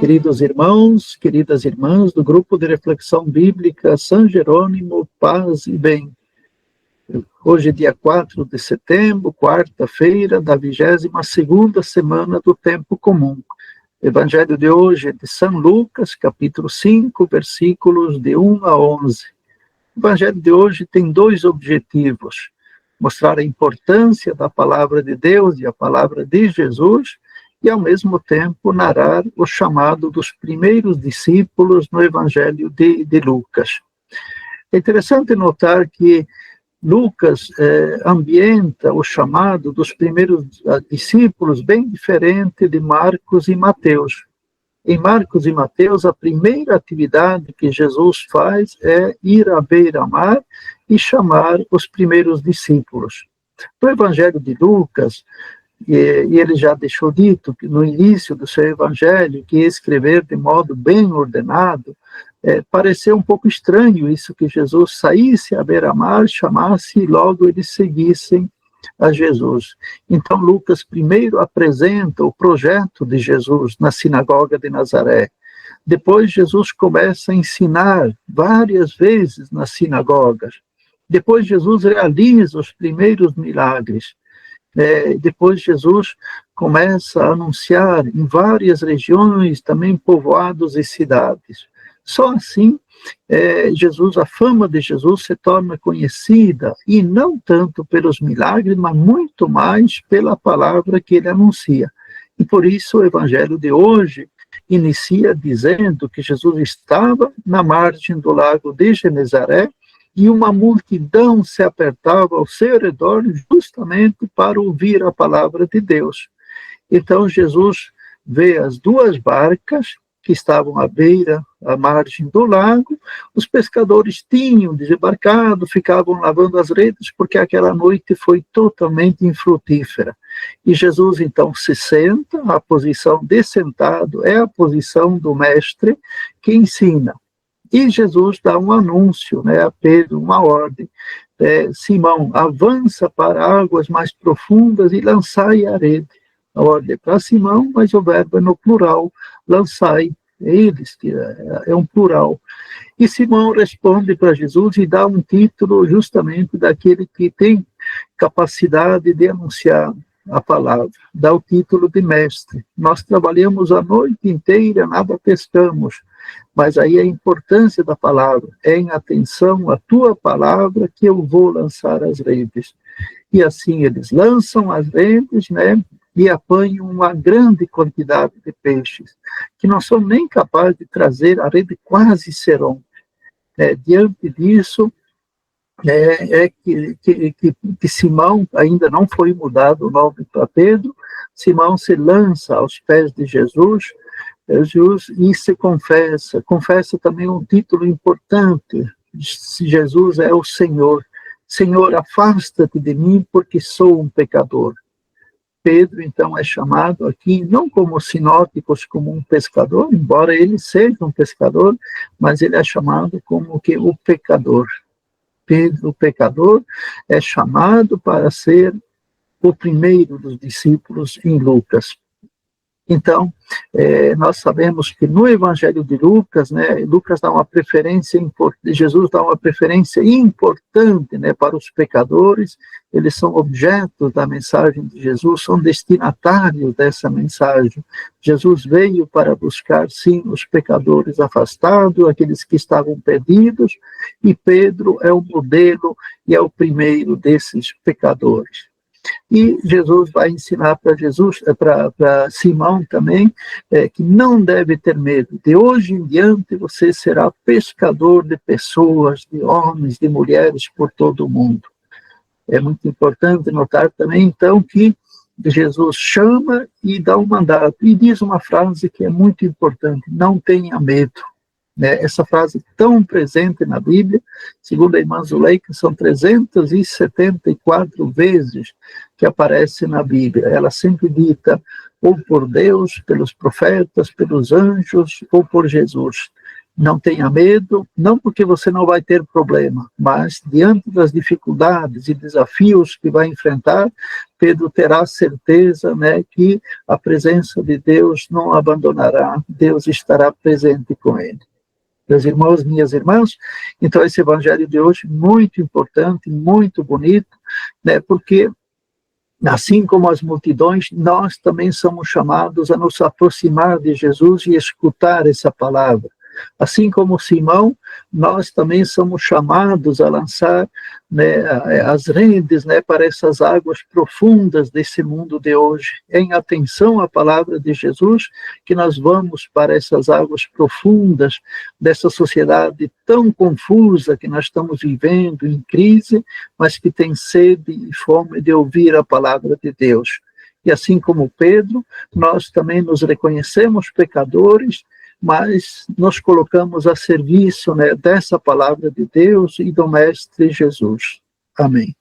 Queridos irmãos, queridas irmãs do Grupo de Reflexão Bíblica São Jerônimo, paz e bem. Hoje é dia 4 de setembro, quarta-feira da 22ª semana do Tempo Comum. O Evangelho de hoje é de São Lucas, capítulo 5, versículos de 1 a 11. O Evangelho de hoje tem dois objetivos: mostrar a importância da palavra de Deus e a palavra de Jesus, e, ao mesmo tempo, narrar o chamado dos primeiros discípulos no Evangelho de Lucas. É interessante notar que Lucas ambienta o chamado dos primeiros discípulos bem diferente de Marcos e Mateus. Em Marcos e Mateus, a primeira atividade que Jesus faz é ir à beira-mar e chamar os primeiros discípulos. No Evangelho de Lucas, e ele já deixou dito que no início do seu evangelho, que escrever de modo bem ordenado, pareceu um pouco estranho isso, que Jesus saísse à beira-mar, chamasse e logo eles seguissem a Jesus. Então Lucas primeiro apresenta o projeto de Jesus na sinagoga de Nazaré. Depois Jesus começa a ensinar várias vezes nas sinagogas. Depois Jesus realiza os primeiros milagres. Depois Jesus começa a anunciar em várias regiões, também povoados e cidades. Só assim, a fama de Jesus se torna conhecida, e não tanto pelos milagres, mas muito mais pela palavra que ele anuncia. E por isso o Evangelho de hoje inicia dizendo que Jesus estava na margem do lago de Genezaré, e uma multidão se apertava ao seu redor justamente para ouvir a palavra de Deus. Então Jesus vê as duas barcas que estavam à beira, à margem do lago. Os pescadores tinham desembarcado, ficavam lavando as redes, porque aquela noite foi totalmente infrutífera. E Jesus então se senta, a posição de sentado é a posição do mestre que ensina. E Jesus dá um anúncio, a Pedro, uma ordem. Simão, avança para águas mais profundas e lançai a rede. A ordem é para Simão, mas o verbo é no plural, lançai, eles, que é um plural. E Simão responde para Jesus e dá um título justamente daquele que tem capacidade de anunciar a palavra, dá o título de mestre. Nós trabalhamos a noite inteira, nada pescamos, mas aí a importância da palavra é em atenção à tua palavra que eu vou lançar as redes. E assim eles lançam as redes, e apanham uma grande quantidade de peixes, que não são nem capazes de trazer, a rede quase se rompe. Diante disso, que Simão, ainda não foi mudado o nome para Pedro, Simão se lança aos pés de Jesus e se confessa também um título importante: Jesus é o Senhor. Senhor, afasta-te de mim, porque sou um pecador. Pedro, então, é chamado aqui, não como sinóticos, como um pescador, embora ele seja um pescador, mas ele é chamado como que o pecador. Pedro, o pecador, é chamado para ser o primeiro dos discípulos em Lucas. Então, nós sabemos que no Evangelho de Lucas, Lucas dá uma preferência Jesus dá uma preferência importante, para os pecadores. Eles são objetos da mensagem de Jesus, são destinatários dessa mensagem. Jesus veio para buscar, sim, os pecadores afastados, aqueles que estavam perdidos, e Pedro é o modelo e é o primeiro desses pecadores. E Jesus vai ensinar para Simão também, que não deve ter medo. De hoje em diante você será pescador de pessoas, de homens, de mulheres por todo o mundo. É muito importante notar também, então, que Jesus chama e dá um mandato, e diz uma frase que é muito importante: não tenha medo. Essa frase tão presente na Bíblia, segundo a irmã Zuleika, são 374 vezes que aparece na Bíblia. Ela sempre dita ou por Deus, pelos profetas, pelos anjos, ou por Jesus. Não tenha medo, não porque você não vai ter problema, mas diante das dificuldades e desafios que vai enfrentar, Pedro terá certeza, né, que a presença de Deus não abandonará, Deus estará presente com ele. Meus irmãos, minhas irmãs, então esse evangelho de hoje muito importante, muito bonito, né, porque assim como as multidões, nós também somos chamados a nos aproximar de Jesus e escutar essa palavra. Assim como Simão, nós também somos chamados a lançar, né, as redes, né, para essas águas profundas desse mundo de hoje. Em atenção à palavra de Jesus, que nós vamos para essas águas profundas dessa sociedade tão confusa que nós estamos vivendo, em crise, mas que tem sede e fome de ouvir a palavra de Deus. E assim como Pedro, nós também nos reconhecemos pecadores, mas nos colocamos a serviço, né, dessa palavra de Deus e do Mestre Jesus. Amém.